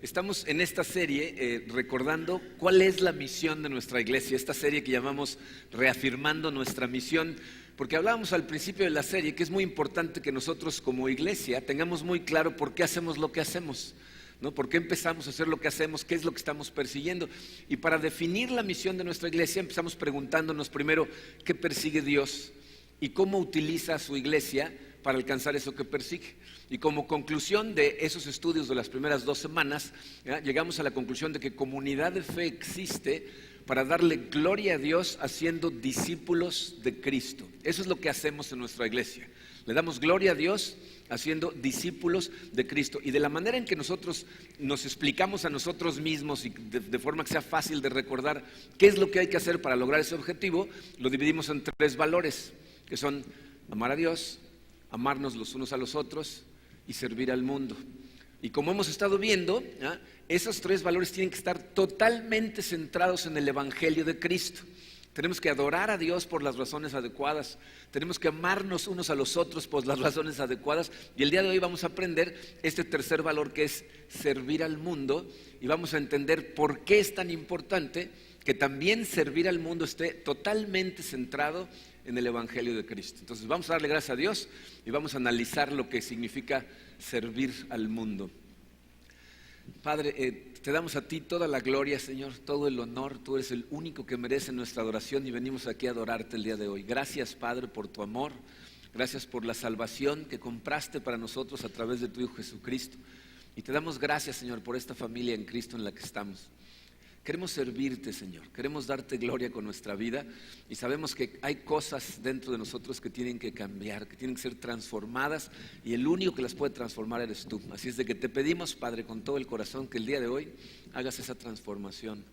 Estamos en esta serie recordando cuál es la misión de nuestra iglesia, esta serie que llamamos Reafirmando nuestra misión, porque hablábamos al principio de la serie que es muy importante que nosotros como iglesia tengamos muy claro por qué hacemos lo que hacemos, ¿no? ¿Por qué empezamos a hacer lo que hacemos? ¿Qué es lo que estamos persiguiendo? Y para definir la misión de nuestra iglesia empezamos preguntándonos primero ¿qué persigue Dios? Y cómo utiliza a su iglesia para alcanzar eso que persigue. Y como conclusión de esos estudios de las primeras 2 semanas, llegamos a la conclusión de que comunidad de fe existe para darle gloria a Dios haciendo discípulos de Cristo. Eso es lo que hacemos en nuestra iglesia. Le damos gloria a Dios haciendo discípulos de Cristo. Y de la manera en que nosotros nos explicamos a nosotros mismos y de forma que sea fácil de recordar qué es lo que hay que hacer para lograr ese objetivo, lo dividimos en 3 valores, que son amar a Dios, amarnos los unos a los otros y servir al mundo. Y como hemos estado viendo, esos 3 valores tienen que estar totalmente centrados en el Evangelio de Cristo. Tenemos que adorar a Dios por las razones adecuadas, tenemos que amarnos unos a los otros por las razones adecuadas, y el día de hoy vamos a aprender este tercer valor, que es servir al mundo, y vamos a entender por qué es tan importante que también servir al mundo esté totalmente centrado en el Evangelio de Cristo. Entonces vamos a darle gracias a Dios y vamos a analizar lo que significa servir al mundo. Padre, te damos a ti toda la gloria, Señor, todo el honor. Tú eres el único que merece nuestra adoración y venimos aquí a adorarte el día de hoy. Gracias, Padre, por tu amor. Gracias por la salvación que compraste para nosotros a través de tu Hijo Jesucristo. Y te damos gracias, Señor, por esta familia en Cristo en la que estamos. Queremos servirte, Señor, queremos darte gloria con nuestra vida y sabemos que hay cosas dentro de nosotros que tienen que cambiar, que tienen que ser transformadas, y el único que las puede transformar eres tú. Así es de que te pedimos, Padre, con todo el corazón, que el día de hoy hagas esa transformación,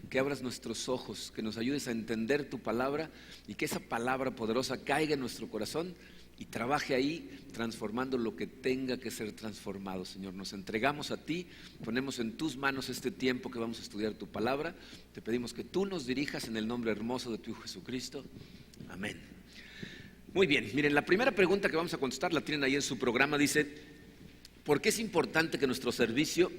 que abras nuestros ojos, que nos ayudes a entender tu palabra y que esa palabra poderosa caiga en nuestro corazón y trabaje ahí transformando lo que tenga que ser transformado. Señor, nos entregamos a ti, ponemos en tus manos este tiempo que vamos a estudiar tu palabra. Te pedimos que tú nos dirijas en el nombre hermoso de tu Hijo Jesucristo. Amén. Muy bien, miren, la primera pregunta que vamos a contestar la tienen ahí en su programa. Dice: ¿por qué es importante que nuestro servicio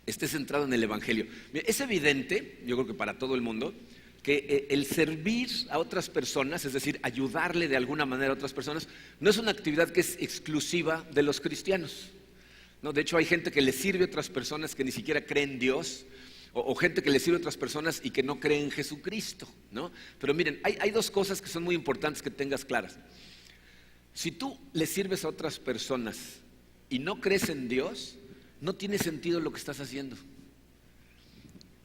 esté centrado en el Evangelio? Mira, es evidente, yo creo que para todo el mundo, que el servir a otras personas, es decir, ayudarle de alguna manera a otras personas, no es una actividad que es exclusiva de los cristianos, ¿no? De hecho, hay gente que le sirve a otras personas que ni siquiera creen en Dios, o gente que le sirve a otras personas y que no creen en Jesucristo, ¿no? Pero miren, hay 2 cosas que son muy importantes que tengas claras. Si tú le sirves a otras personas y no crees en Dios, no tiene sentido lo que estás haciendo.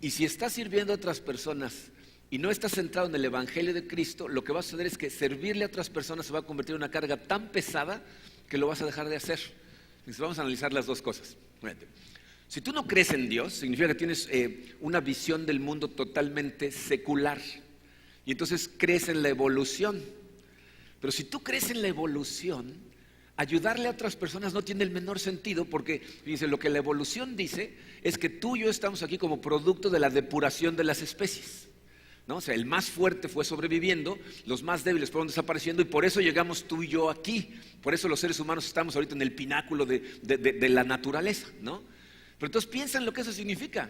Y si estás sirviendo a otras personas y no estás centrado en el Evangelio de Cristo, lo que va a suceder es que servirle a otras personas se va a convertir en una carga tan pesada que lo vas a dejar de hacer. Entonces vamos a analizar las 2 cosas. Si tú no crees en Dios, significa que tienes una visión del mundo totalmente secular, y entonces crees en la evolución. Pero si tú crees en la evolución, ayudarle a otras personas no tiene el menor sentido, porque fíjense, lo que la evolución dice es que tú y yo estamos aquí como producto de la depuración de las especies, ¿no? O sea, el más fuerte fue sobreviviendo, los más débiles fueron desapareciendo, y por eso llegamos tú y yo aquí. Por eso los seres humanos estamos ahorita en el pináculo de la naturaleza, ¿no? Pero entonces piensa en lo que eso significa.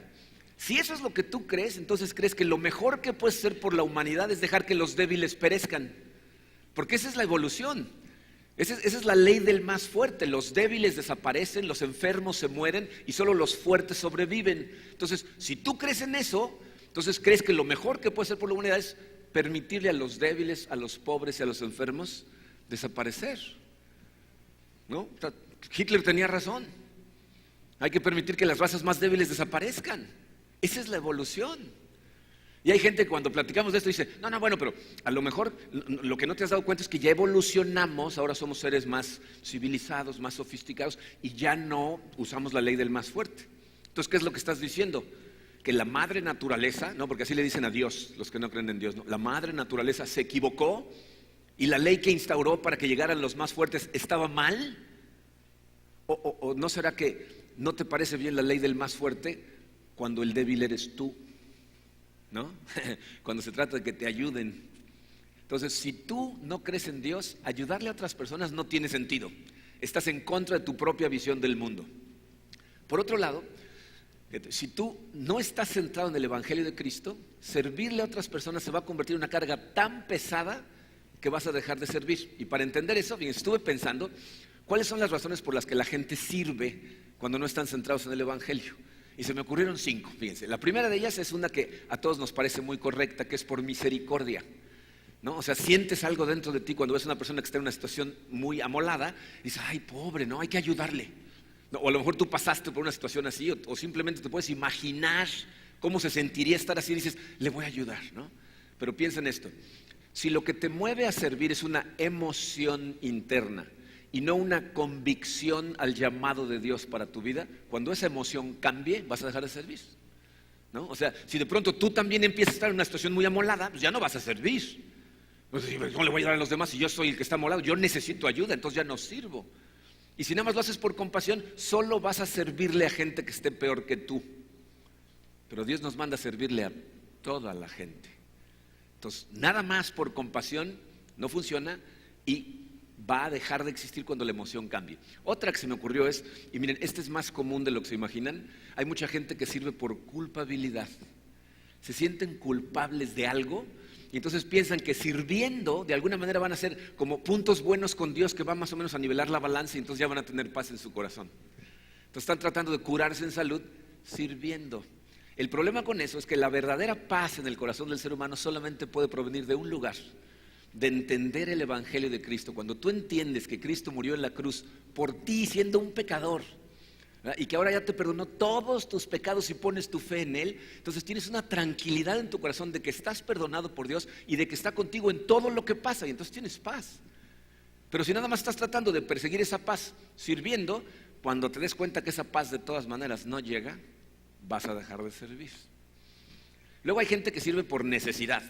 Si eso es lo que tú crees, entonces crees que lo mejor que puedes hacer por la humanidad es dejar que los débiles perezcan, porque esa es la evolución. Esa es la ley del más fuerte. Los débiles desaparecen, los enfermos se mueren y solo los fuertes sobreviven. Entonces, si tú crees en eso, entonces crees que lo mejor que puede hacer por la humanidad es permitirle a los débiles, a los pobres y a los enfermos desaparecer, ¿no? O sea, Hitler tenía razón. Hay que permitir que las razas más débiles desaparezcan. Esa es la evolución. Y hay gente que cuando platicamos de esto dice: no, bueno, pero a lo mejor lo que no te has dado cuenta es que ya evolucionamos, ahora somos seres más civilizados, más sofisticados, y ya no usamos la ley del más fuerte. Entonces, ¿qué es lo que estás diciendo? Que la madre naturaleza, no, porque así le dicen a Dios los que no creen en Dios, ¿no? La madre naturaleza se equivocó y la ley que instauró para que llegaran los más fuertes estaba mal. ¿O no será que no te parece bien la ley del más fuerte cuando el débil eres tú, ¿no? Cuando se trata de que te ayuden. Entonces, si tú no crees en Dios, ayudarle a otras personas no tiene sentido. Estás en contra de tu propia visión del mundo. Por otro lado, Si tú no estás centrado en el Evangelio de Cristo, servirle a otras personas se va a convertir en una carga tan pesada que vas a dejar de servir. Y para entender eso, bien, estuve pensando cuáles son las razones por las que la gente sirve cuando no están centrados en el Evangelio. Y se me ocurrieron 5, fíjense. La primera de ellas es una que a todos nos parece muy correcta, que es por misericordia, ¿no? O sea, sientes algo dentro de ti cuando ves a una persona que está en una situación muy amolada, y dices, ay, pobre, ¿no? Hay que ayudarle. ¿No? O a lo mejor tú pasaste por una situación así, o simplemente te puedes imaginar cómo se sentiría estar así y dices, le voy a ayudar, ¿no? Pero piensa en esto, si lo que te mueve a servir es una emoción interna y no una convicción al llamado de Dios para tu vida, cuando esa emoción cambie, vas a dejar de servir, ¿no? O sea, si de pronto tú también empiezas a estar en una situación muy amolada, pues ya no vas a servir. Pues, no le voy a ayudar a los demás si yo soy el que está amolado, yo necesito ayuda, entonces ya no sirvo. Y si nada más lo haces por compasión, solo vas a servirle a gente que esté peor que tú. Pero Dios nos manda a servirle a toda la gente. Entonces, nada más por compasión no funciona y va a dejar de existir cuando la emoción cambie. Otra que se me ocurrió es, y miren, este es más común de lo que se imaginan, hay mucha gente que sirve por culpabilidad. Se sienten culpables de algo y entonces piensan que sirviendo de alguna manera van a ser como puntos buenos con Dios que van más o menos a nivelar la balanza y entonces ya van a tener paz en su corazón. Entonces están tratando de curarse en salud sirviendo. El problema con eso es que la verdadera paz en el corazón del ser humano solamente puede provenir de un lugar, de entender el Evangelio de Cristo. Cuando tú entiendes que Cristo murió en la cruz por ti siendo un pecador, ¿verdad? Y que ahora ya te perdonó todos tus pecados y pones tu fe en Él, entonces tienes una tranquilidad en tu corazón de que estás perdonado por Dios y de que está contigo en todo lo que pasa y entonces tienes paz. Pero si nada más estás tratando de perseguir esa paz sirviendo, cuando te des cuenta que esa paz de todas maneras no llega, vas a dejar de servir. Luego hay gente que sirve por necesidad,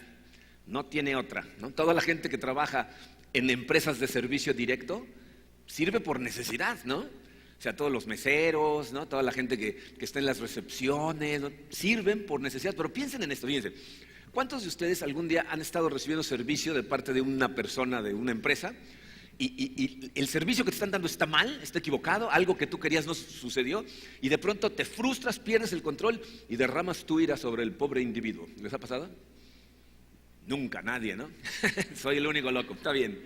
no tiene otra, ¿no? Toda la gente que trabaja en empresas de servicio directo sirve por necesidad, ¿no? O sea, todos los meseros, ¿no? Toda la gente que está en las recepciones, ¿no? Sirven por necesidad. Pero piensen en esto, fíjense, ¿cuántos de ustedes algún día han estado recibiendo servicio de parte de una persona, de una empresa, y el servicio que te están dando está mal, está equivocado, algo que tú querías no sucedió, y de pronto te frustras, pierdes el control y derramas tu ira sobre el pobre individuo? ¿Les ha pasado? Nunca, nadie, ¿no? Soy el único loco, está bien.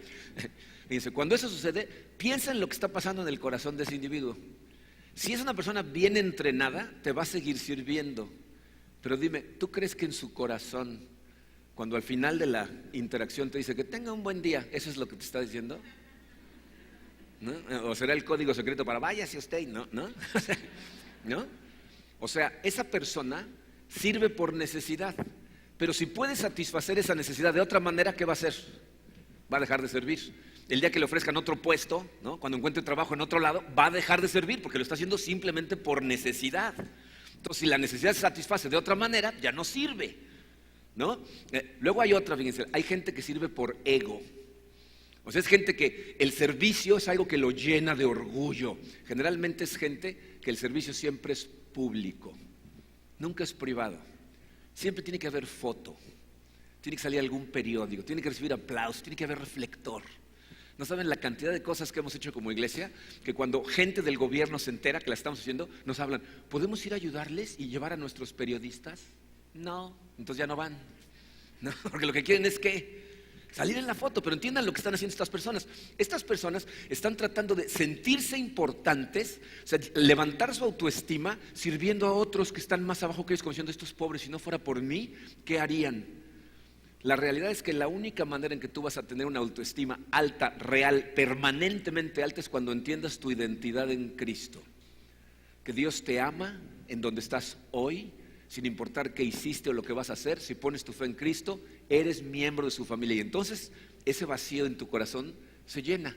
Fíjense, cuando eso sucede, piensa en lo que está pasando en el corazón de ese individuo. Si es una persona bien entrenada, te va a seguir sirviendo. Pero dime, ¿tú crees que en su corazón, cuando al final de la interacción te dice que tenga un buen día, eso es lo que te está diciendo? ¿No? ¿O será el código secreto para váyase usted? ¿No? ¿No? ¿No? O sea, esa persona sirve por necesidad. Pero si puede satisfacer esa necesidad de otra manera, ¿qué va a hacer? Va a dejar de servir. El día que le ofrezcan otro puesto, ¿no? Cuando encuentre trabajo en otro lado, va a dejar de servir porque lo está haciendo simplemente por necesidad. Entonces, si la necesidad se satisface de otra manera, ya no sirve, ¿no? Luego hay otra, fíjense, hay gente que sirve por ego. O sea, es gente que el servicio es algo que lo llena de orgullo. Generalmente es gente que el servicio siempre es público, nunca es privado. Siempre tiene que haber foto, tiene que salir algún periódico, tiene que recibir aplausos, tiene que haber reflector. ¿No saben la cantidad de cosas que hemos hecho como iglesia? Que cuando gente del gobierno se entera que la estamos haciendo, nos hablan, ¿podemos ir a ayudarles y llevar a nuestros periodistas? No, entonces ya no van, ¿no? Porque lo que quieren es que salir en la foto, pero entiendan lo que están haciendo estas personas. Estas personas están tratando de sentirse importantes, o sea, levantar su autoestima sirviendo a otros que están más abajo que ellos, como diciendo, estos pobres, si no fuera por mí, ¿qué harían? La realidad es que la única manera en que tú vas a tener una autoestima alta, real, permanentemente alta, es cuando entiendas tu identidad en Cristo. Que Dios te ama en donde estás hoy, sin importar qué hiciste o lo que vas a hacer. Si pones tu fe en Cristo, eres miembro de su familia y entonces ese vacío en tu corazón se llena.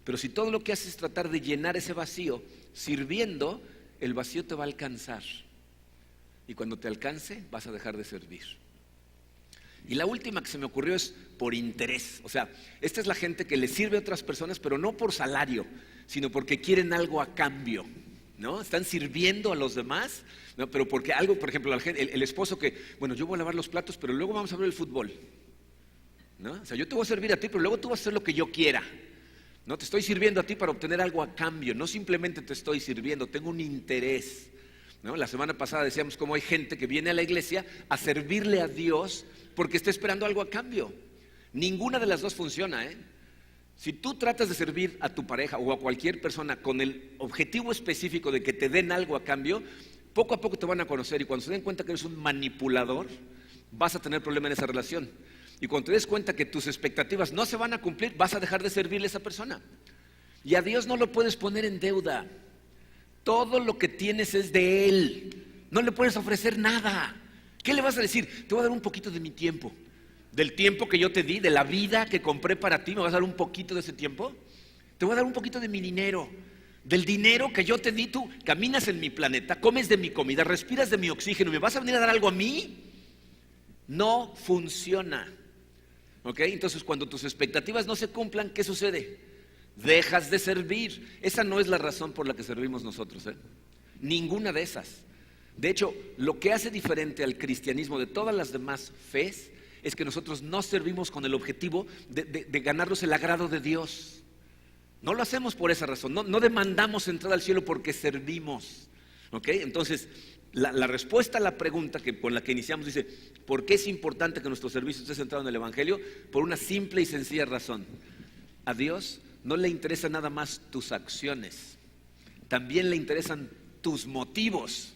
Pero si todo lo que haces es tratar de llenar ese vacío sirviendo, el vacío te va a alcanzar y cuando te alcance vas a dejar de servir. Y la última que se me ocurrió es por interés. O sea, esta es la gente que le sirve a otras personas, pero no por salario, sino porque quieren algo a cambio, ¿no? Están sirviendo a los demás, ¿no? Pero porque algo, por ejemplo, el esposo que, bueno, yo voy a lavar los platos, pero luego vamos a ver el fútbol, ¿no? O sea, yo te voy a servir a ti, pero luego tú vas a hacer lo que yo quiera, ¿no? Te estoy sirviendo a ti para obtener algo a cambio, no simplemente te estoy sirviendo, tengo un interés. ¿no? La semana pasada decíamos cómo hay gente que viene a la iglesia a servirle a Dios porque está esperando algo a cambio. Ninguna de las dos funciona, ¿eh? Si tú tratas de servir a tu pareja o a cualquier persona con el objetivo específico de que te den algo a cambio, poco a poco te van a conocer, y cuando se den cuenta que eres un manipulador, vas a tener problema en esa relación. Y cuando te des cuenta que tus expectativas no se van a cumplir, vas a dejar de servirle a esa persona. Y a Dios no lo puedes poner en deuda. Todo lo que tienes es de Él. No le puedes ofrecer nada. ¿Qué le vas a decir? Te voy a dar un poquito de mi tiempo. Del tiempo que yo te di, de la vida que compré para ti, ¿me vas a dar un poquito de ese tiempo? Te voy a dar un poquito de mi dinero. Del dinero que yo te di, tú caminas en mi planeta, comes de mi comida, respiras de mi oxígeno, ¿me vas a venir a dar algo a mí? No funciona. ¿Ok? Entonces, cuando tus expectativas no se cumplan, ¿qué sucede? Dejas de servir. Esa no es la razón por la que servimos nosotros, ¿eh? Ninguna de esas. De hecho, lo que hace diferente al cristianismo de todas las demás fes es que nosotros no servimos con el objetivo de ganarnos el agrado de Dios. No lo hacemos por esa razón. No demandamos entrar al cielo porque servimos. ¿Ok? Entonces, la respuesta a la pregunta con la que iniciamos dice: ¿por qué es importante que nuestro servicio esté centrado en el Evangelio? Por una simple y sencilla razón. A Dios no le interesan nada más tus acciones, también le interesan tus motivos.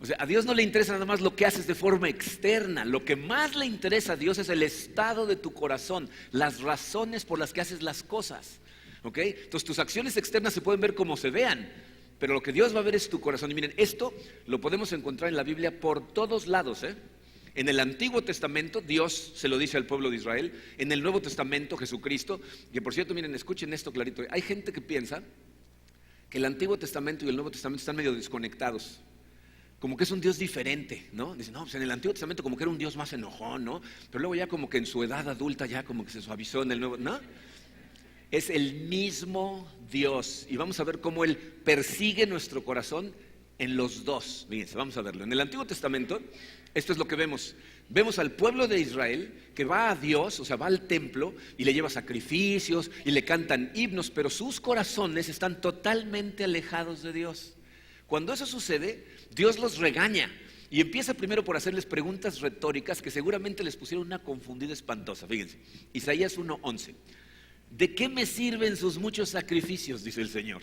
O sea, a Dios no le interesa nada más lo que haces de forma externa. Lo que más le interesa a Dios es el estado de tu corazón, las razones por las que haces las cosas. ¿Ok? Entonces, tus acciones externas se pueden ver como se vean, pero lo que Dios va a ver es tu corazón. Y miren, esto lo podemos encontrar en la Biblia por todos lados, ¿eh? En el Antiguo Testamento Dios se lo dice al pueblo de Israel. En el Nuevo Testamento Jesucristo. Que por cierto, miren, escuchen esto clarito. Hay gente que piensa que el Antiguo Testamento y el Nuevo Testamento están medio desconectados, como que es un Dios diferente, ¿no? Dicen, no, pues en el Antiguo Testamento como que era un Dios más enojón, ¿no? Pero luego ya como que en su edad adulta ya como que se suavizó en el Nuevo, ¿no? Es el mismo Dios, y vamos a ver cómo Él persigue nuestro corazón en los dos. Fíjense, vamos a verlo. En el Antiguo Testamento, esto es lo que vemos. Vemos al pueblo de Israel que va a Dios, o sea, va al templo y le lleva sacrificios y le cantan himnos, pero sus corazones están totalmente alejados de Dios. Cuando eso sucede, Dios los regaña y empieza primero por hacerles preguntas retóricas que seguramente les pusieron una confundida espantosa. Fíjense, Isaías 1:11. ¿De qué me sirven sus muchos sacrificios?, dice el Señor.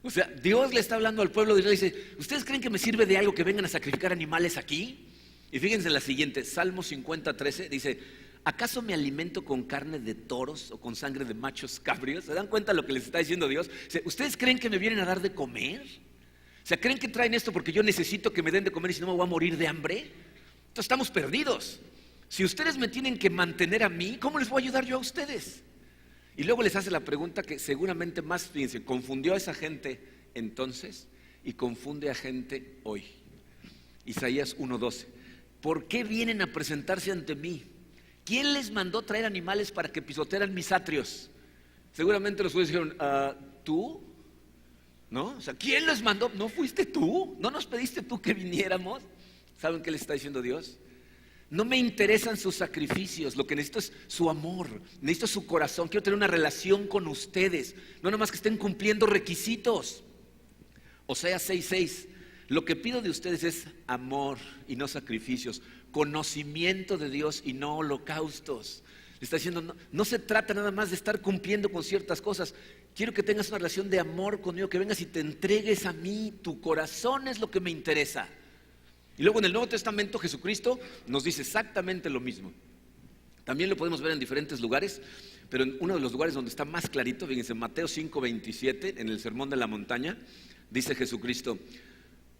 O sea, Dios le está hablando al pueblo de Israel y dice: ¿ustedes creen que me sirve de algo que vengan a sacrificar animales aquí? Y fíjense en la siguiente, Salmo 50:13, dice: ¿acaso me alimento con carne de toros o con sangre de machos cabrios? ¿Se dan cuenta lo que les está diciendo Dios? Dice, ¿ustedes creen que me vienen a dar de comer? O sea, ¿creen que traen esto porque yo necesito que me den de comer y si no me voy a morir de hambre? Entonces estamos perdidos. Si ustedes me tienen que mantener a mí, ¿cómo les voy a ayudar yo a ustedes? Y luego les hace la pregunta que seguramente más, fíjense, confundió a esa gente entonces y confunde a gente hoy. Isaías 1:12. ¿Por qué vienen a presentarse ante mí? ¿Quién les mandó traer animales para que pisotearan mis atrios? Seguramente los judíos dijeron: ¿tú? ¿No? O sea, ¿quién les mandó? ¿No fuiste tú? ¿No nos pediste tú que viniéramos? ¿Saben qué les está diciendo Dios? No me interesan sus sacrificios, lo que necesito es su amor, necesito su corazón, quiero tener una relación con ustedes, no nomás que estén cumpliendo requisitos. Oseas 6:6, lo que pido de ustedes es amor y no sacrificios, conocimiento de Dios y no holocaustos. Le está diciendo, no se trata nada más de estar cumpliendo con ciertas cosas, quiero que tengas una relación de amor conmigo, que vengas y te entregues a mí, tu corazón es lo que me interesa. Y luego en el Nuevo Testamento Jesucristo nos dice exactamente lo mismo. También lo podemos ver en diferentes lugares, pero en uno de los lugares donde está más clarito, fíjense, Mateo 5:27, en el Sermón de la Montaña, dice Jesucristo: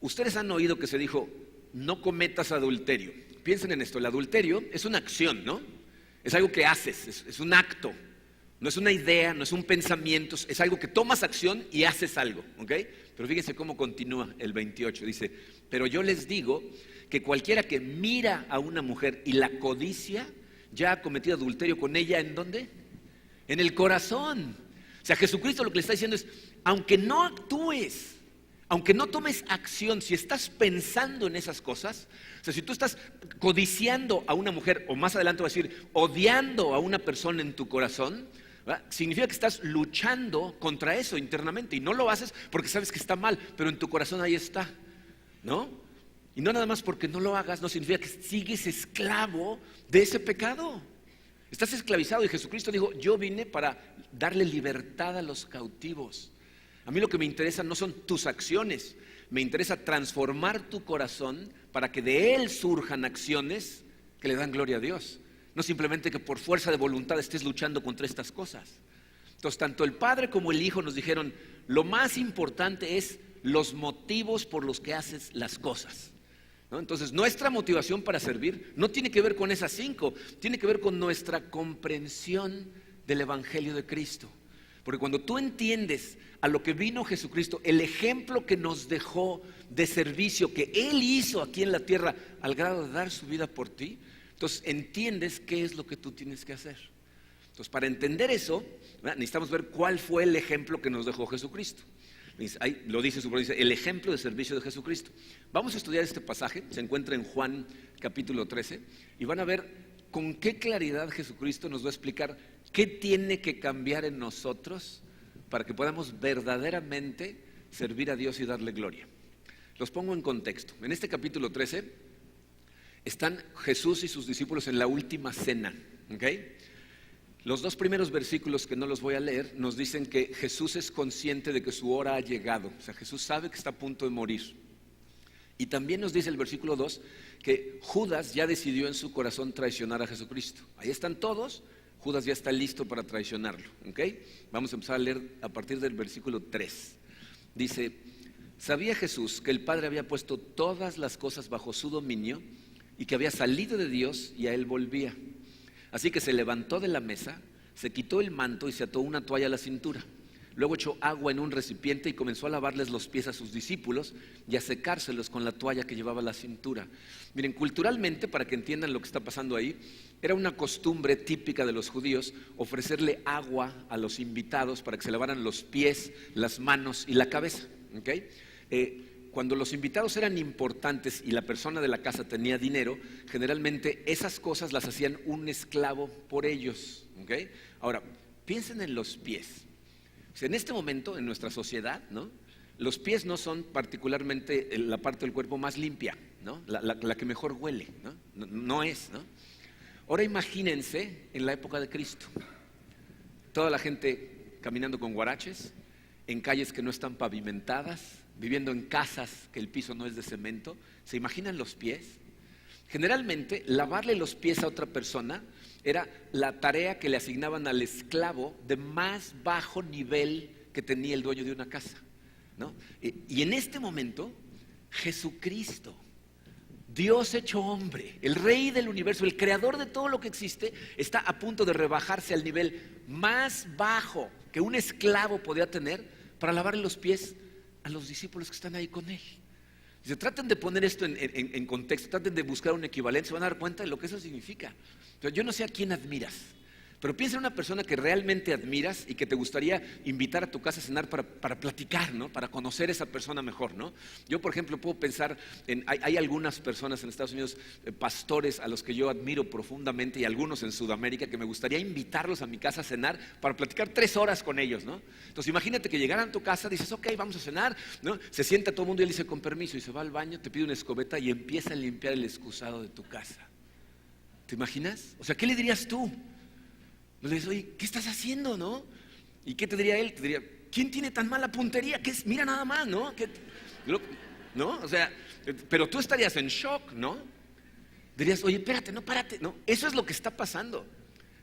ustedes han oído que se dijo, no cometas adulterio. Piensen en esto, el adulterio es una acción, ¿no? Es algo que haces, es un acto, no es una idea, no es un pensamiento, es algo que tomas acción y haces algo, ¿ok? Pero fíjense cómo continúa el 28, dice: pero yo les digo que cualquiera que mira a una mujer y la codicia, ya ha cometido adulterio con ella, ¿en dónde? En el corazón. O sea, Jesucristo lo que le está diciendo es, aunque no actúes, aunque no tomes acción, si estás pensando en esas cosas, o sea, si tú estás codiciando a una mujer, o más adelante va a decir, odiando a una persona en tu corazón, ¿verdad? Significa que estás luchando contra eso internamente y no lo haces porque sabes que está mal, pero en tu corazón ahí está. ¿no? Y no nada más porque no lo hagas, no significa que sigues esclavo de ese pecado. Estás esclavizado y Jesucristo dijo, yo vine para darle libertad a los cautivos. A mí lo que me interesa no son tus acciones, me interesa transformar tu corazón para que de él surjan acciones que le dan gloria a Dios. No simplemente que por fuerza de voluntad estés luchando contra estas cosas. Entonces, tanto el Padre como el Hijo nos dijeron, lo más importante es los motivos por los que haces las cosas, ¿no? Entonces, nuestra motivación para servir no tiene que ver con esas 5, tiene que ver con nuestra comprensión del Evangelio de Cristo. Porque cuando tú entiendes a lo que vino Jesucristo, el ejemplo que nos dejó de servicio que Él hizo aquí en la tierra al grado de dar su vida por ti, entonces entiendes qué es lo que tú tienes que hacer. Entonces, para entender eso, necesitamos ver cuál fue el ejemplo que nos dejó Jesucristo. Ahí lo dice dice, el ejemplo de servicio de Jesucristo. Vamos a estudiar este pasaje, se encuentra en Juan capítulo 13, y van a ver con qué claridad Jesucristo nos va a explicar qué tiene que cambiar en nosotros para que podamos verdaderamente servir a Dios y darle gloria. Los pongo en contexto. En este capítulo 13 están Jesús y sus discípulos en la última cena, ¿ok? Los 2 primeros versículos, que no los voy a leer, nos dicen que Jesús es consciente de que su hora ha llegado. O sea, Jesús sabe que está a punto de morir. Y también nos dice el versículo 2 que Judas ya decidió en su corazón traicionar a Jesucristo. Ahí están todos, Judas ya está listo para traicionarlo, ¿ok? Vamos a empezar a leer a partir del versículo 3. Dice, sabía Jesús que el Padre había puesto todas las cosas bajo su dominio y que había salido de Dios y a él volvía. Así que se levantó de la mesa, se quitó el manto y se ató una toalla a la cintura. Luego echó agua en un recipiente y comenzó a lavarles los pies a sus discípulos y a secárselos con la toalla que llevaba a la cintura. Miren, culturalmente, para que entiendan lo que está pasando ahí, era una costumbre típica de los judíos ofrecerle agua a los invitados para que se lavaran los pies, las manos y la cabeza, ¿okay? Cuando los invitados eran importantes y la persona de la casa tenía dinero, generalmente esas cosas las hacían un esclavo por ellos, ¿okay? Ahora, piensen en los pies. O sea, en este momento, en nuestra sociedad, ¿no?, los pies no son particularmente la parte del cuerpo más limpia, ¿no?, la que mejor huele, ¿no? No es, ¿no? Ahora imagínense en la época de Cristo, toda la gente caminando con guaraches, en calles que no están pavimentadas, viviendo en casas que el piso no es de cemento. ¿Se imaginan los pies? Generalmente, lavarle los pies a otra persona era la tarea que le asignaban al esclavo de más bajo nivel que tenía el dueño de una casa, ¿no? Y en este momento, Jesucristo, Dios hecho hombre, el rey del universo, el creador de todo lo que existe, está a punto de rebajarse al nivel más bajo que un esclavo podía tener para lavarle los pies a los discípulos que están ahí con él. Dice, traten de poner esto en contexto, traten de buscar un equivalente, se van a dar cuenta de lo que eso significa. Entonces, yo no sé a quién admiras, pero piensa en una persona que realmente admiras y que te gustaría invitar a tu casa a cenar para platicar, ¿no?, para conocer a esa persona mejor, ¿no? Yo, por ejemplo, puedo pensar hay algunas personas en Estados Unidos, pastores a los que yo admiro profundamente, y algunos en Sudamérica, que me gustaría invitarlos a mi casa a cenar para platicar 3 horas con ellos, ¿no? Entonces imagínate que llegaran a tu casa, dices, ok, vamos a cenar, ¿no? Se sienta todo el mundo y él dice, con permiso, y se va al baño, te pide una escobeta y empieza a limpiar el excusado de tu casa. ¿Te imaginas? O sea, ¿qué le dirías tú? Le dices, oye, ¿qué estás haciendo, no? ¿Y qué te diría él? Te diría, ¿quién tiene tan mala puntería? ¿Qué es? Mira nada más, ¿no? ¿No? O sea, pero tú estarías en shock, ¿no? Dirías, oye, espérate, no, párate, ¿no? Eso es lo que está pasando.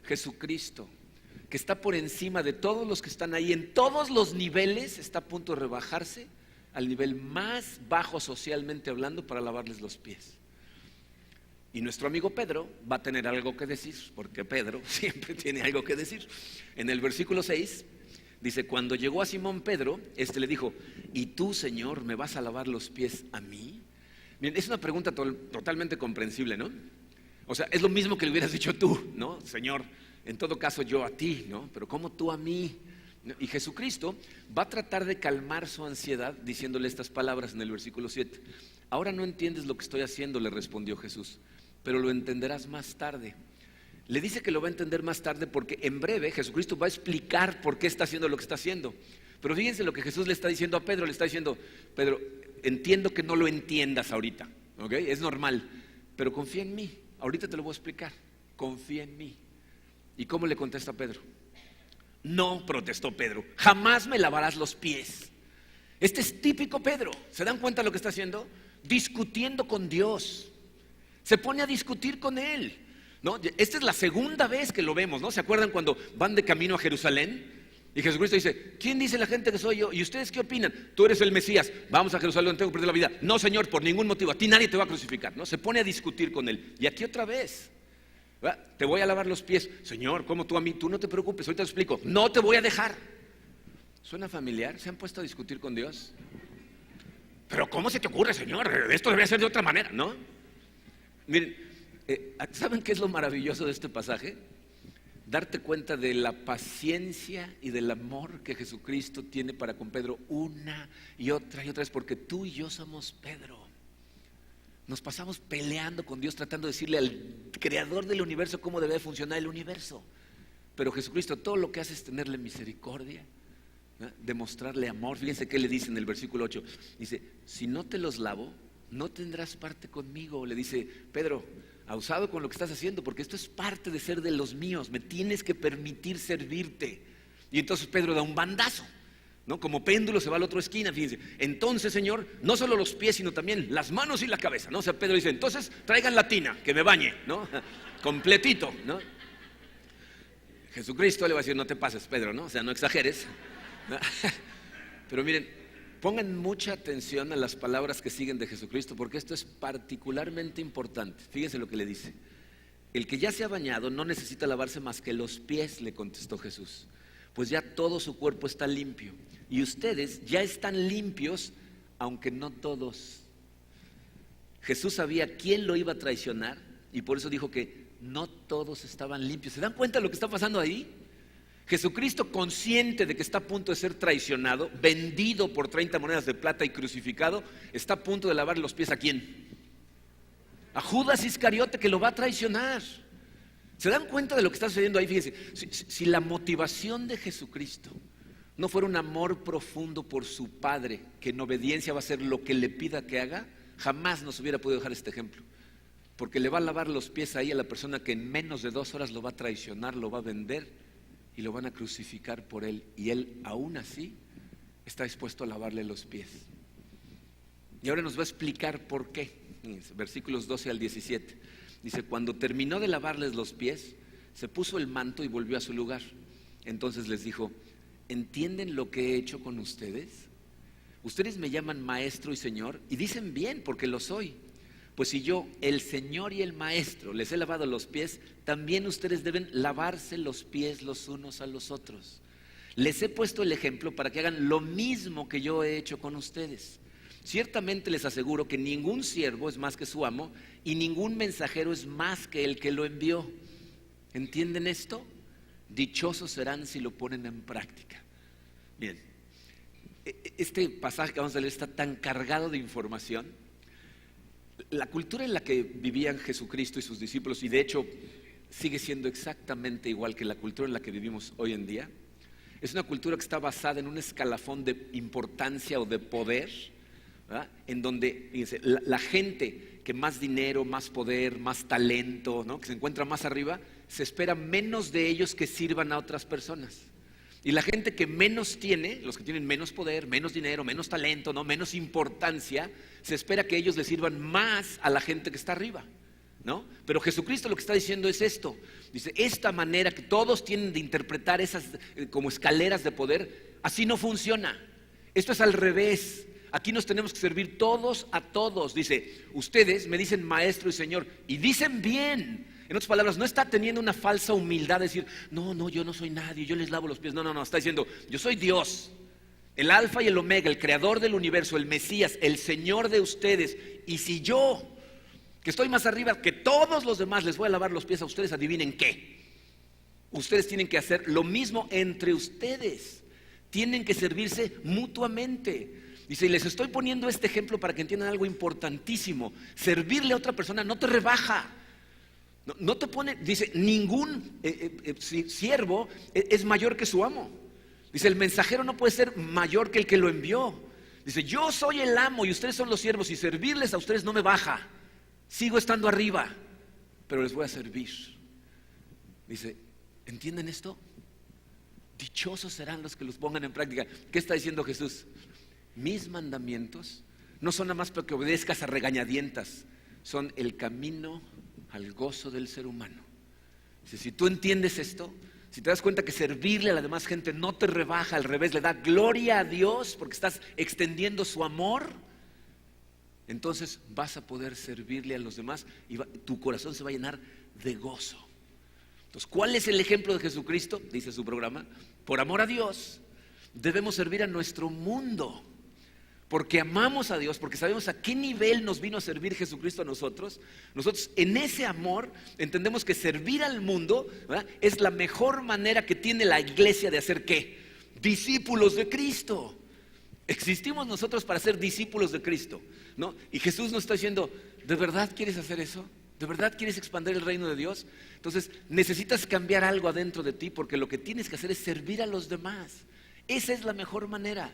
Jesucristo, que está por encima de todos los que están ahí, en todos los niveles, está a punto de rebajarse al nivel más bajo socialmente hablando para lavarles los pies. Y nuestro amigo Pedro va a tener algo que decir, porque Pedro siempre tiene algo que decir. En el versículo 6 dice, cuando llegó a Simón Pedro, le dijo, ¿y tú, Señor, me vas a lavar los pies a mí? Bien, es una pregunta totalmente comprensible, ¿no? O sea, es lo mismo que le hubieras dicho tú, ¿no? Señor, en todo caso yo a ti, ¿no? Pero ¿cómo tú a mí? Y Jesucristo va a tratar de calmar su ansiedad diciéndole estas palabras en el versículo 7. Ahora no entiendes lo que estoy haciendo, le respondió Jesús, pero lo entenderás más tarde. Le dice que lo va a entender más tarde porque en breve Jesucristo va a explicar por qué está haciendo lo que está haciendo. Pero fíjense lo que Jesús le está diciendo a Pedro, le está diciendo, Pedro, entiendo que no lo entiendas ahorita, ¿ok? Es normal, pero confía en mí. Ahorita te lo voy a explicar. Confía en mí. ¿Y cómo le contesta Pedro? No, protestó Pedro, jamás me lavarás los pies. Este es típico Pedro. ¿Se dan cuenta de lo que está haciendo? Discutiendo con Dios. Se pone a discutir con Él, ¿no? Esta es la segunda vez que lo vemos, ¿no? ¿Se acuerdan cuando van de camino a Jerusalén? Y Jesucristo dice, ¿quién dice la gente que soy yo? ¿Y ustedes qué opinan? Tú eres el Mesías, vamos a Jerusalén, tengo que perder la vida. No, Señor, por ningún motivo, a ti nadie te va a crucificar, ¿no? Se pone a discutir con Él. Y aquí otra vez, ¿verdad? Te voy a lavar los pies. Señor, ¿cómo tú a mí? Tú no te preocupes, ahorita te explico. No te voy a dejar. ¿Suena familiar? ¿Se han puesto a discutir con Dios? Pero ¿cómo se te ocurre, Señor? Esto debe ser de otra manera, ¿no? Miren, ¿saben qué es lo maravilloso de este pasaje? Darte cuenta de la paciencia y del amor que Jesucristo tiene para con Pedro una y otra vez, porque tú y yo somos Pedro. Nos pasamos peleando con Dios, tratando de decirle al creador del universo cómo debe funcionar el universo. Pero Jesucristo todo lo que hace es tenerle misericordia, ¿no? Demostrarle amor. Fíjense qué le dice en el versículo 8. Dice, si no te los lavo, no tendrás parte conmigo. Le dice, Pedro, abusado con lo que estás haciendo, porque esto es parte de ser de los míos, me tienes que permitir servirte. Y entonces Pedro da un bandazo, ¿no? Como péndulo se va a la otra esquina, fíjense. Entonces, Señor, no solo los pies, sino también las manos y la cabeza, ¿no? O sea, Pedro dice, entonces traigan la tina, que me bañe, ¿no? Completito, ¿no? Jesucristo le va a decir, no te pases, Pedro, ¿no? O sea, no exageres, ¿no? Pero miren, pongan mucha atención a las palabras que siguen de Jesucristo, porque esto es particularmente importante. Fíjense lo que le dice. El que ya se ha bañado no necesita lavarse más que los pies, le contestó Jesús, pues ya todo su cuerpo está limpio. Y ustedes ya están limpios, aunque no todos. Jesús sabía quién lo iba a traicionar y por eso dijo que no todos estaban limpios. ¿Se dan cuenta de lo que está pasando ahí? Jesucristo, consciente de que está a punto de ser traicionado, vendido por 30 monedas de plata y crucificado, está a punto de lavar los pies ¿a quién? A Judas Iscariote, que lo va a traicionar. ¿Se dan cuenta de lo que está sucediendo ahí? Fíjense, si la motivación de Jesucristo no fuera un amor profundo por su Padre, que en obediencia va a hacer lo que le pida que haga, jamás nos hubiera podido dejar este ejemplo. Porque le va a lavar los pies ahí a la persona que en menos de 2 horas lo va a traicionar, lo va a vender y lo van a crucificar por él, y él aún así está dispuesto a lavarle los pies. Y ahora nos va a explicar por qué. Versículos 12 al 17. Dice, cuando terminó de lavarles los pies, se puso el manto y volvió a su lugar. Entonces les dijo, ¿entienden lo que he hecho con ustedes? Ustedes me llaman maestro y señor, y dicen bien, porque lo soy. Pues si yo, el Señor y el Maestro, les he lavado los pies, también ustedes deben lavarse los pies los unos a los otros. Les he puesto el ejemplo para que hagan lo mismo que yo he hecho con ustedes. Ciertamente les aseguro que ningún siervo es más que su amo y ningún mensajero es más que el que lo envió. ¿Entienden esto? Dichosos serán si lo ponen en práctica. Bien, este pasaje que vamos a leer está tan cargado de información. La cultura en la que vivían Jesucristo y sus discípulos, y de hecho sigue siendo exactamente igual que la cultura en la que vivimos hoy en día, es una cultura que está basada en un escalafón de importancia o de poder, ¿verdad? En donde, fíjense, la gente que más dinero, más poder, más talento, ¿no? Que se encuentra más arriba, se espera menos de ellos que sirvan a otras personas. Y la gente que menos tiene, los que tienen menos poder, menos dinero, menos talento, ¿no? Menos importancia, se espera que ellos le sirvan más a la gente que está arriba, ¿no? Pero Jesucristo lo que está diciendo es esto. Dice, esta manera que todos tienen de interpretar esas como escaleras de poder, así no funciona. Esto es al revés. Aquí nos tenemos que servir todos a todos. Dice, ustedes me dicen maestro y señor, y dicen bien. En otras palabras, no está teniendo una falsa humildad de decir, no, yo no soy nadie, yo les lavo los pies. No, está diciendo, yo soy Dios, el alfa y el omega, el creador del universo, el Mesías, el Señor de ustedes. Y si yo, que estoy más arriba que todos los demás, les voy a lavar los pies a ustedes, adivinen qué. Ustedes tienen que hacer lo mismo entre ustedes. Tienen que servirse mutuamente. Dice, y les estoy poniendo este ejemplo para que entiendan algo importantísimo. Servirle a otra persona no te rebaja. No te pone, dice, ningún siervo es mayor que su amo. Dice, el mensajero no puede ser mayor que el que lo envió. Dice, yo soy el amo y ustedes son los siervos, y servirles a ustedes no me baja. Sigo estando arriba, pero les voy a servir. Dice, ¿entienden esto? Dichosos serán los que los pongan en práctica. ¿Qué está diciendo Jesús? Mis mandamientos no son nada más para que obedezcas a regañadientas, son el camino al gozo del ser humano. Dice, si tú entiendes esto, si te das cuenta que servirle a la demás gente no te rebaja, al revés, le da gloria a Dios porque estás extendiendo su amor, entonces vas a poder servirle a los demás y tu corazón se va a llenar de gozo. Entonces, ¿cuál es el ejemplo de Jesucristo? Dice su programa, por amor a Dios debemos servir a nuestro mundo, porque amamos a Dios, porque sabemos a qué nivel nos vino a servir Jesucristo a nosotros. Nosotros en ese amor entendemos que servir al mundo, ¿verdad?, es la mejor manera que tiene la iglesia de hacer ¿qué? Discípulos de Cristo. Existimos nosotros para ser discípulos de Cristo, ¿no? Y Jesús nos está diciendo, ¿de verdad quieres hacer eso? ¿De verdad quieres expandir el reino de Dios? Entonces necesitas cambiar algo adentro de ti, porque lo que tienes que hacer es servir a los demás. Esa es la mejor manera.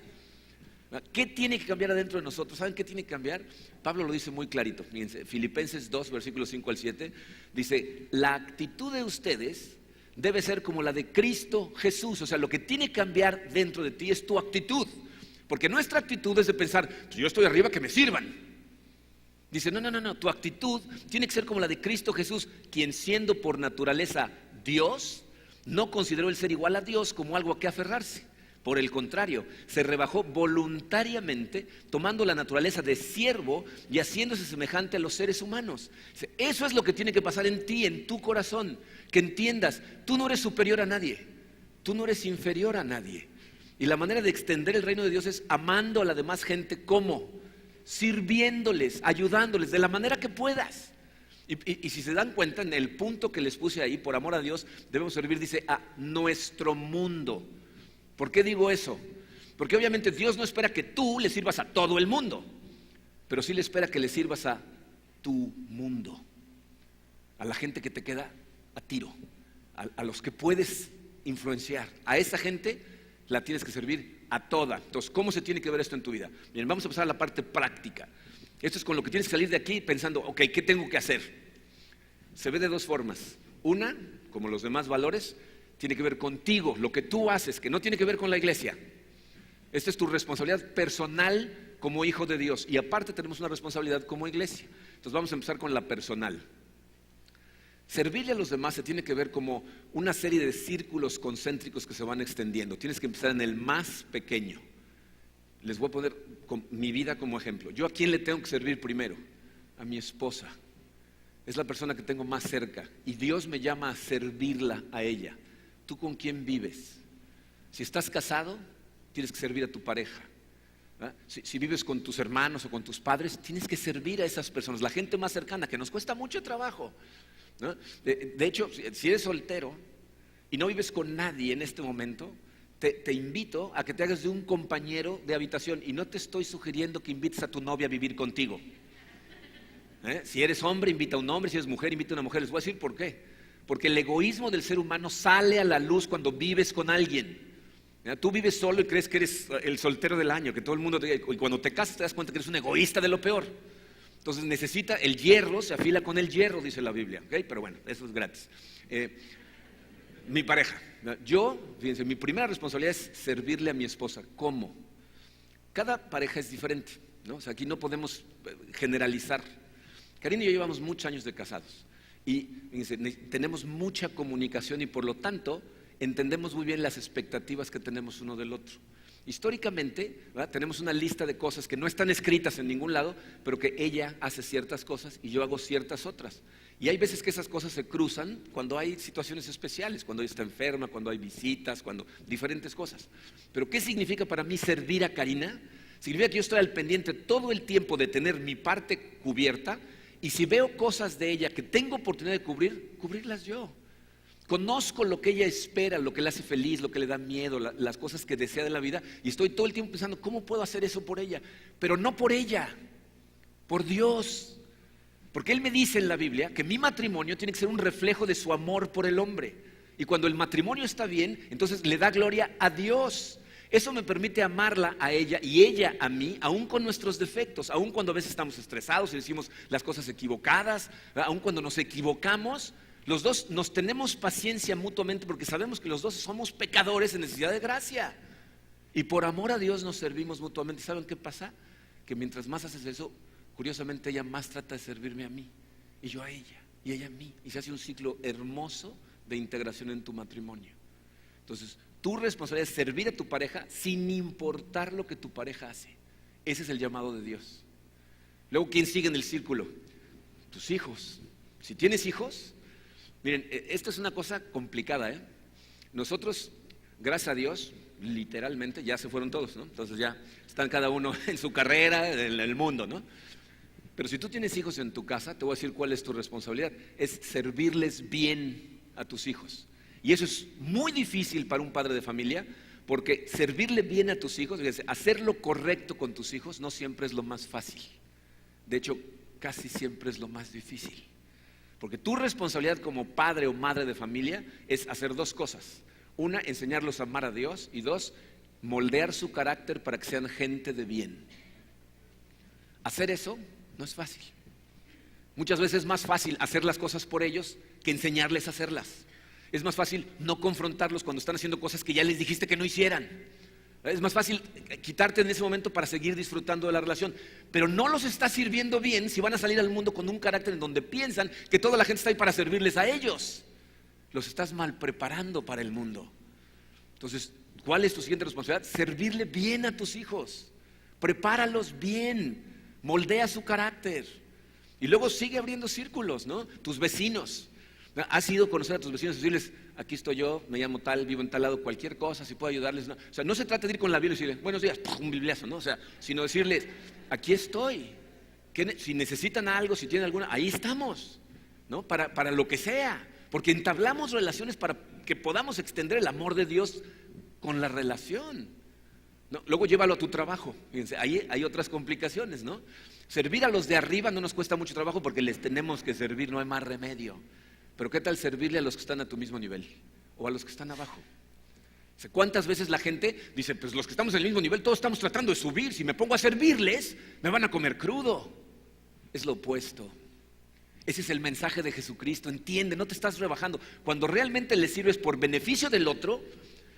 ¿Qué tiene que cambiar adentro de nosotros? ¿Saben qué tiene que cambiar? Pablo lo dice muy clarito. Fíjense, Filipenses 2, versículos 5 al 7, dice, la actitud de ustedes debe ser como la de Cristo Jesús. O sea, lo que tiene que cambiar dentro de ti es tu actitud. Porque nuestra actitud es de pensar, yo estoy arriba, que me sirvan. Dice, no, tu actitud tiene que ser como la de Cristo Jesús, quien siendo por naturaleza Dios, no consideró el ser igual a Dios como algo a que aferrarse. Por el contrario, se rebajó voluntariamente, tomando la naturaleza de siervo y haciéndose semejante a los seres humanos. Eso es lo que tiene que pasar en ti, en tu corazón, que entiendas, tú no eres superior a nadie, tú no eres inferior a nadie. Y la manera de extender el reino de Dios es amando a la demás gente. ¿Cómo? Sirviéndoles, ayudándoles, de la manera que puedas. Y si se dan cuenta, en el punto que les puse ahí, por amor a Dios, debemos servir, dice, a nuestro mundo. ¿Por qué digo eso? Porque obviamente Dios no espera que tú le sirvas a todo el mundo, pero sí le espera que le sirvas a tu mundo, a la gente que te queda a tiro, a los que puedes influenciar. A esa gente la tienes que servir a toda. Entonces, ¿cómo se tiene que ver esto en tu vida? Bien, vamos a pasar a la parte práctica. Esto es con lo que tienes que salir de aquí pensando, ok, ¿qué tengo que hacer? Se ve de dos formas. Una, como los demás valores, tiene que ver contigo, lo que tú haces, que no tiene que ver con la iglesia. Esta es tu responsabilidad personal como hijo de Dios. Y aparte tenemos una responsabilidad como iglesia. Entonces vamos a empezar con la personal. Servirle a los demás se tiene que ver como una serie de círculos concéntricos que se van extendiendo. Tienes que empezar en el más pequeño. Les voy a poner mi vida como ejemplo. ¿Yo a quién le tengo que servir primero? A mi esposa. Es la persona que tengo más cerca. Y Dios me llama a servirla a ella. ¿Tú con quién vives? Si estás casado, tienes que servir a tu pareja. Si vives con tus hermanos o con tus padres, tienes que servir a esas personas, la gente más cercana, que nos cuesta mucho trabajo, ¿no? De hecho, si eres soltero y no vives con nadie en este momento, te invito a que te hagas de un compañero de habitación. Y no te estoy sugiriendo que invites a tu novia a vivir contigo. Si eres hombre, invita a un hombre. Si eres mujer, invita a una mujer. Les voy a decir por qué. Porque el egoísmo del ser humano sale a la luz cuando vives con alguien. Tú vives solo y crees que eres el soltero del año, que todo el mundo y cuando te casas te das cuenta que eres un egoísta de lo peor. Entonces el hierro se afila con el hierro, dice la Biblia, ¿okay? Pero bueno, eso es gratis. Mi pareja, fíjense, mi primera responsabilidad es servirle a mi esposa. ¿Cómo? Cada pareja es diferente, ¿no? O sea, aquí no podemos generalizar. Karina y yo llevamos muchos años de casados. Y fíjense, tenemos mucha comunicación y por lo tanto entendemos muy bien las expectativas que tenemos uno del otro. Históricamente, ¿verdad?, tenemos una lista de cosas que no están escritas en ningún lado, pero que ella hace ciertas cosas y yo hago ciertas otras. Y hay veces que esas cosas se cruzan cuando hay situaciones especiales, cuando ella está enferma, cuando hay visitas, cuando diferentes cosas. Pero ¿qué significa para mí servir a Karina? Significa que yo estoy al pendiente todo el tiempo de tener mi parte cubierta. Y si veo cosas de ella que tengo oportunidad de cubrirlas yo. Conozco lo que ella espera, lo que le hace feliz, lo que le da miedo, las cosas que desea de la vida. Y estoy todo el tiempo pensando, ¿cómo puedo hacer eso por ella? Pero no por ella, por Dios. Porque Él me dice en la Biblia que mi matrimonio tiene que ser un reflejo de su amor por el hombre. Y cuando el matrimonio está bien, entonces le da gloria a Dios. Eso me permite amarla a ella y ella a mí, aún con nuestros defectos, aún cuando a veces estamos estresados y decimos las cosas equivocadas, ¿verdad? Aún cuando nos equivocamos, los dos nos tenemos paciencia mutuamente porque sabemos que los dos somos pecadores en necesidad de gracia. Y por amor a Dios nos servimos mutuamente. ¿Saben qué pasa? Que mientras más haces eso, curiosamente ella más trata de servirme a mí y yo a ella y ella a mí. Y se hace un ciclo hermoso de integración en tu matrimonio. Entonces, tu responsabilidad es servir a tu pareja sin importar lo que tu pareja hace. Ese es el llamado de Dios. Luego, ¿quién sigue en el círculo? Tus hijos. Si tienes hijos, miren, esto es una cosa complicada, ¿eh? Nosotros, gracias a Dios, literalmente ya se fueron todos, ¿no? Entonces ya están cada uno en su carrera, en el mundo, ¿no? Pero si tú tienes hijos en tu casa, te voy a decir cuál es tu responsabilidad. Es servirles bien a tus hijos. Y eso es muy difícil para un padre de familia, porque servirle bien a tus hijos, hacer lo correcto con tus hijos, no siempre es lo más fácil. De hecho, casi siempre es lo más difícil. Porque tu responsabilidad como padre o madre de familia es hacer dos cosas. Una, enseñarlos a amar a Dios, y dos, moldear su carácter para que sean gente de bien. Hacer eso no es fácil. Muchas veces es más fácil hacer las cosas por ellos que enseñarles a hacerlas. Es más fácil no confrontarlos cuando están haciendo cosas que ya les dijiste que no hicieran. Es más fácil quitarte en ese momento para seguir disfrutando de la relación. Pero no los está sirviendo bien si van a salir al mundo con un carácter en donde piensan que toda la gente está ahí para servirles a ellos. Los estás mal preparando para el mundo. Entonces, ¿cuál es tu siguiente responsabilidad? Servirle bien a tus hijos. Prepáralos bien. Moldea su carácter. Y luego sigue abriendo círculos, ¿no? Tus vecinos. ¿Has ido a conocer a tus vecinos y decirles, aquí estoy yo, me llamo tal, vivo en tal lado, cualquier cosa, si puedo ayudarles? No. O sea, no se trata de ir con la Biblia y decirles, buenos días, un bibliazo, ¿no? O sea, sino decirles, aquí estoy. Si necesitan algo, si tienen alguna, ahí estamos, ¿no? Para lo que sea. Porque entablamos relaciones para que podamos extender el amor de Dios con la relación, ¿no? Luego llévalo a tu trabajo. Fíjense, ahí hay otras complicaciones, ¿no? Servir a los de arriba no nos cuesta mucho trabajo porque les tenemos que servir, no hay más remedio. Pero ¿qué tal servirle a los que están a tu mismo nivel? O a los que están abajo. ¿Cuántas veces la gente dice, pues los que estamos en el mismo nivel, todos estamos tratando de subir, si me pongo a servirles, me van a comer crudo? Es lo opuesto. Ese es el mensaje de Jesucristo, entiende, no te estás rebajando. Cuando realmente le sirves por beneficio del otro,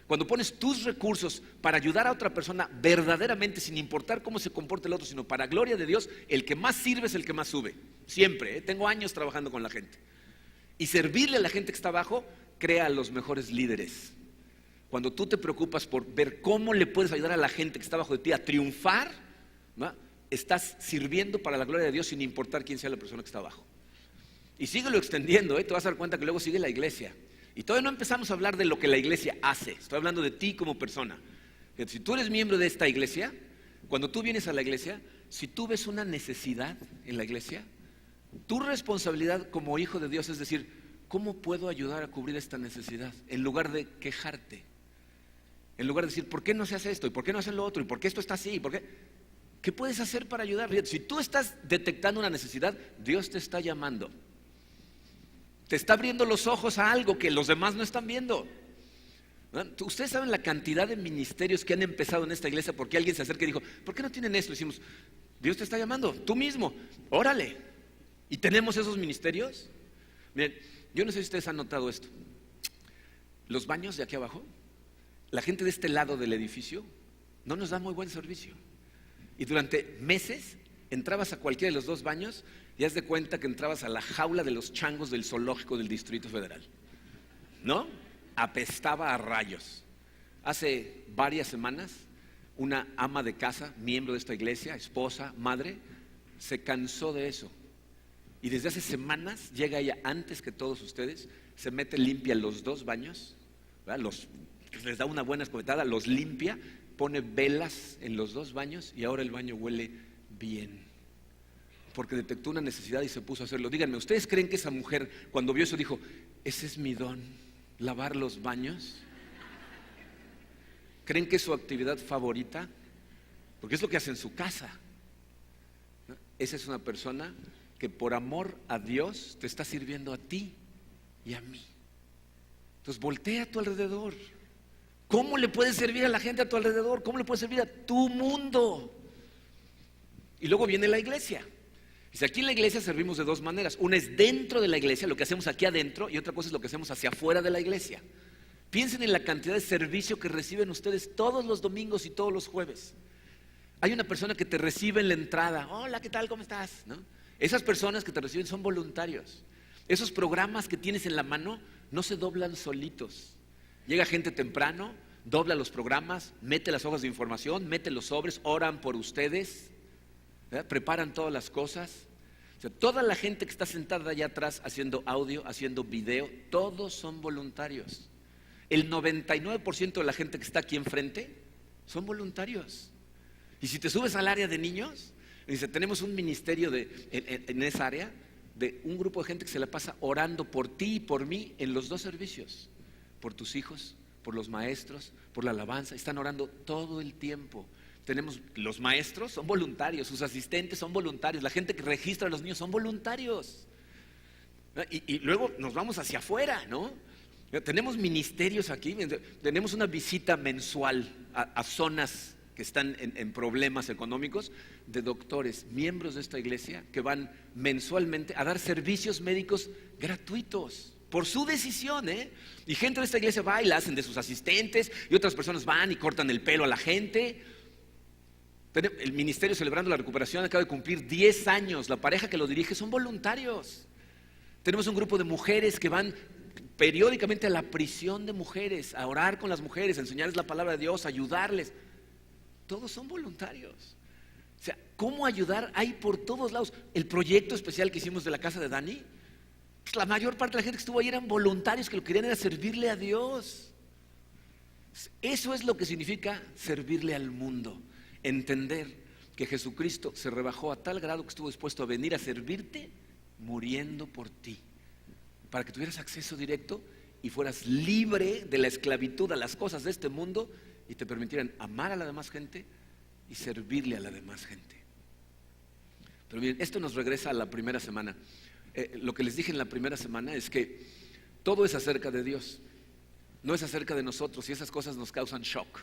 cuando pones tus recursos para ayudar a otra persona verdaderamente, sin importar cómo se comporte el otro, sino para gloria de Dios, el que más sirve es el que más sube. Siempre, tengo años trabajando con la gente. Y servirle a la gente que está abajo crea a los mejores líderes. Cuando tú te preocupas por ver cómo le puedes ayudar a la gente que está abajo de ti a triunfar, ¿no? Estás sirviendo para la gloria de Dios sin importar quién sea la persona que está abajo. Y síguelo extendiendo, te vas a dar cuenta que luego sigue la iglesia. Y todavía no empezamos a hablar de lo que la iglesia hace. Estoy hablando de ti como persona. Si tú eres miembro de esta iglesia, cuando tú vienes a la iglesia, si tú ves una necesidad en la iglesia, tu responsabilidad como hijo de Dios es decir, ¿cómo puedo ayudar a cubrir esta necesidad? En lugar de quejarte, en lugar de decir, ¿por qué no se hace esto? ¿Y por qué no hacen lo otro? ¿Y por qué esto está así? ¿Por qué? ¿Qué puedes hacer para ayudar? Si tú estás detectando una necesidad, Dios te está llamando. Te está abriendo los ojos a algo que los demás no están viendo. ¿No? Ustedes saben la cantidad de ministerios que han empezado en esta iglesia porque alguien se acerca y dijo, ¿por qué no tienen esto? Y decimos, Dios te está llamando, tú mismo, órale. ¿Y tenemos esos ministerios? Miren, yo no sé si ustedes han notado esto. Los baños de aquí abajo, la gente de este lado del edificio no nos da muy buen servicio. Y durante meses entrabas a cualquiera de los dos baños y haz de cuenta que entrabas a la jaula de los changos del zoológico del Distrito Federal, ¿no? Apestaba a rayos. Hace varias semanas, una ama de casa, miembro de esta iglesia, esposa, madre, se cansó de eso. Y desde hace semanas llega ella antes que todos ustedes, se mete, limpia los dos baños, ¿verdad? Les da una buena escopetada, los limpia, pone velas en los dos baños y ahora el baño huele bien. Porque detectó una necesidad y se puso a hacerlo. Díganme, ¿ustedes creen que esa mujer cuando vio eso dijo, ese es mi don, lavar los baños? ¿Creen que es su actividad favorita? Porque es lo que hace en su casa, ¿no? Esa es una persona que por amor a Dios te está sirviendo a ti y a mí. Entonces voltea a tu alrededor. ¿Cómo le puedes servir a la gente a tu alrededor? ¿Cómo le puedes servir a tu mundo? Y luego viene la iglesia. Dice, aquí en la iglesia servimos de dos maneras. Una es dentro de la iglesia, lo que hacemos aquí adentro, y otra cosa es lo que hacemos hacia afuera de la iglesia. Piensen en la cantidad de servicio que reciben ustedes todos los domingos y todos los jueves. Hay una persona que te recibe en la entrada. Hola, ¿qué tal? ¿Cómo estás? ¿No? Esas personas que te reciben son voluntarios. Esos programas que tienes en la mano no se doblan solitos. Llega gente temprano, dobla los programas, mete las hojas de información, mete los sobres, oran por ustedes, ¿verdad? Preparan todas las cosas. O sea, toda la gente que está sentada allá atrás haciendo audio, haciendo video, todos son voluntarios. El 99% de la gente que está aquí enfrente son voluntarios. Y si te subes al área de niños, dice, tenemos un ministerio en esa área de un grupo de gente que se la pasa orando por ti y por mí en los dos servicios, por tus hijos, por los maestros, por la alabanza. Están orando todo el tiempo. Tenemos los maestros, son voluntarios, sus asistentes son voluntarios, la gente que registra a los niños son voluntarios. Y luego nos vamos hacia afuera, ¿no? Tenemos ministerios aquí, tenemos una visita mensual a zonas que están en problemas económicos, de doctores, miembros de esta iglesia, que van mensualmente a dar servicios médicos gratuitos, por su decisión, ¿eh? Y gente de esta iglesia va y la hacen de sus asistentes, y otras personas van y cortan el pelo a la gente. El ministerio Celebrando la Recuperación acaba de cumplir 10 años, la pareja que lo dirige son voluntarios. Tenemos un grupo de mujeres que van periódicamente a la prisión de mujeres, a orar con las mujeres, a enseñarles la palabra de Dios, a ayudarles. Todos son voluntarios. O sea, ¿cómo ayudar? Hay por todos lados. El proyecto especial que hicimos de la casa de Dani, pues la mayor parte de la gente que estuvo ahí eran voluntarios que lo que querían era servirle a Dios. Eso es lo que significa servirle al mundo. Entender que Jesucristo se rebajó a tal grado que estuvo dispuesto a venir a servirte muriendo por ti, para que tuvieras acceso directo y fueras libre de la esclavitud a las cosas de este mundo y te permitieran amar a la demás gente y servirle a la demás gente. Pero bien, esto nos regresa a la primera semana. Lo que les dije en la primera semana es que todo es acerca de Dios, no es acerca de nosotros, y esas cosas nos causan shock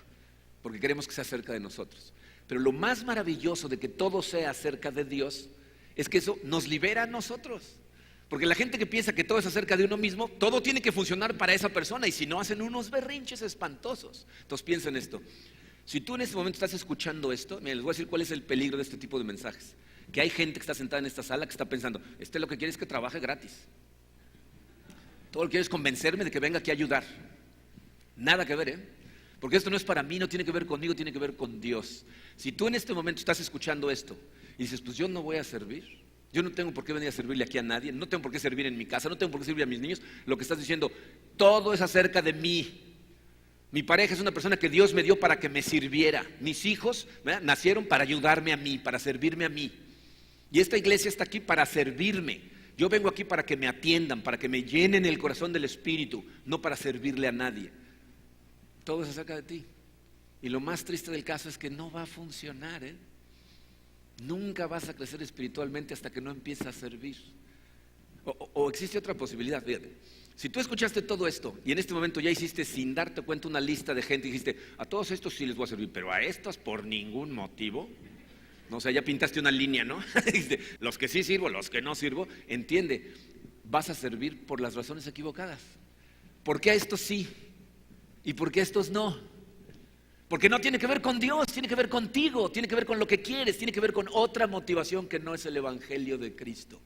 porque queremos que sea acerca de nosotros. Pero lo más maravilloso de que todo sea acerca de Dios es que eso nos libera a nosotros. Porque la gente que piensa que todo es acerca de uno mismo, todo tiene que funcionar para esa persona, y si no, hacen unos berrinches espantosos. Entonces piensen esto: si tú en este momento estás escuchando esto, miren, les voy a decir cuál es el peligro de este tipo de mensajes. Que hay gente que está sentada en esta sala que está pensando, lo que quiere es que trabaje gratis. Todo lo que quiere es convencerme de que venga aquí a ayudar. Nada que ver, ¿eh? Porque esto no es para mí, no tiene que ver conmigo, tiene que ver con Dios. Si tú en este momento estás escuchando esto y dices, pues yo no voy a servir, yo no tengo por qué venir a servirle aquí a nadie, no tengo por qué servir en mi casa, no tengo por qué servir a mis niños, lo que estás diciendo, todo es acerca de mí. Mi pareja es una persona que Dios me dio para que me sirviera. Mis hijos, ¿verdad?, nacieron para ayudarme a mí, para servirme a mí. Y esta iglesia está aquí para servirme. Yo vengo aquí para que me atiendan, para que me llenen el corazón del Espíritu, no para servirle a nadie. Todo es acerca de ti. Y lo más triste del caso es que no va a funcionar, ¿eh? Nunca vas a crecer espiritualmente hasta que no empieces a servir. O existe otra posibilidad, fíjate. Si tú escuchaste todo esto y en este momento ya hiciste sin darte cuenta una lista de gente y dijiste, a todos estos sí les voy a servir, pero a estos por ningún motivo. No, o sea, ya pintaste una línea, ¿no? Los que sí sirvo, los que no sirvo. Entiende, vas a servir por las razones equivocadas. ¿Por qué a estos sí y por qué a estos no? Porque no tiene que ver con Dios, tiene que ver contigo, tiene que ver con lo que quieres, tiene que ver con otra motivación que no es el Evangelio de Cristo.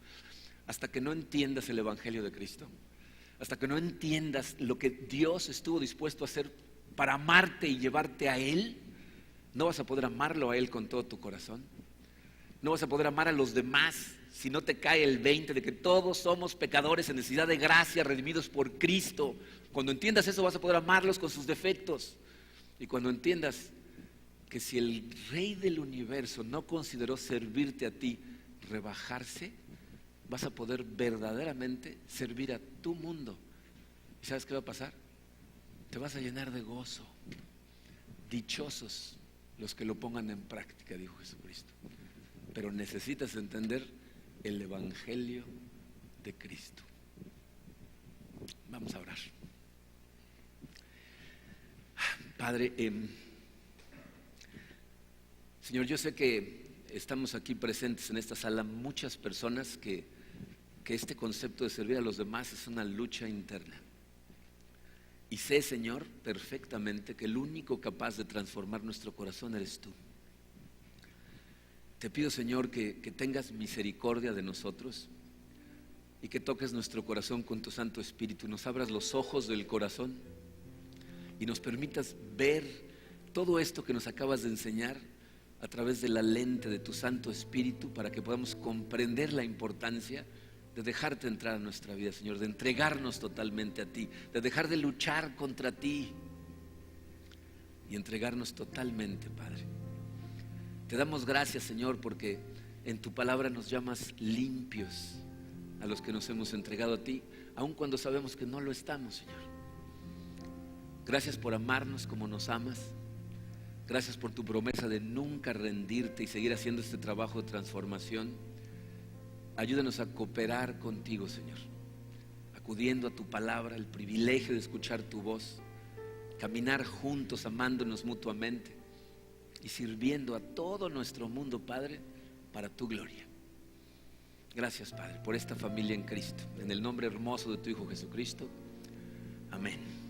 Hasta que no entiendas el Evangelio de Cristo, hasta que no entiendas lo que Dios estuvo dispuesto a hacer para amarte y llevarte a Él, no vas a poder amarlo a Él con todo tu corazón. No vas a poder amar a los demás si no te cae el 20 de que todos somos pecadores en necesidad de gracia, redimidos por Cristo. Cuando entiendas eso, vas a poder amarlos con sus defectos. Y cuando entiendas que si el Rey del universo no consideró servirte a ti, rebajarse, vas a poder verdaderamente servir a tu mundo. ¿Y sabes qué va a pasar? Te vas a llenar de gozo. Dichosos los que lo pongan en práctica, dijo Jesucristo. Pero necesitas entender el Evangelio de Cristo. Vamos a orar. Padre, Señor, yo sé que estamos aquí presentes en esta sala muchas personas que este concepto de servir a los demás es una lucha interna. Y sé, Señor, perfectamente que el único capaz de transformar nuestro corazón eres tú. Te pido, Señor, que tengas misericordia de nosotros y que toques nuestro corazón con tu Santo Espíritu, nos abras los ojos del corazón y nos permitas ver todo esto que nos acabas de enseñar a través de la lente de tu Santo Espíritu, para que podamos comprender la importancia de dejarte entrar a nuestra vida, Señor, de entregarnos totalmente a ti, de dejar de luchar contra ti y entregarnos totalmente, Padre. Te damos gracias, Señor, porque en tu palabra nos llamas limpios a los que nos hemos entregado a ti, aun cuando sabemos que no lo estamos, Señor. Gracias por amarnos como nos amas. Gracias por tu promesa de nunca rendirte y seguir haciendo este trabajo de transformación. Ayúdanos a cooperar contigo, Señor, acudiendo a tu palabra, el privilegio de escuchar tu voz, caminar juntos, amándonos mutuamente y sirviendo a todo nuestro mundo, Padre, para tu gloria. Gracias, Padre, por esta familia en Cristo. En el nombre hermoso de tu Hijo Jesucristo. Amén.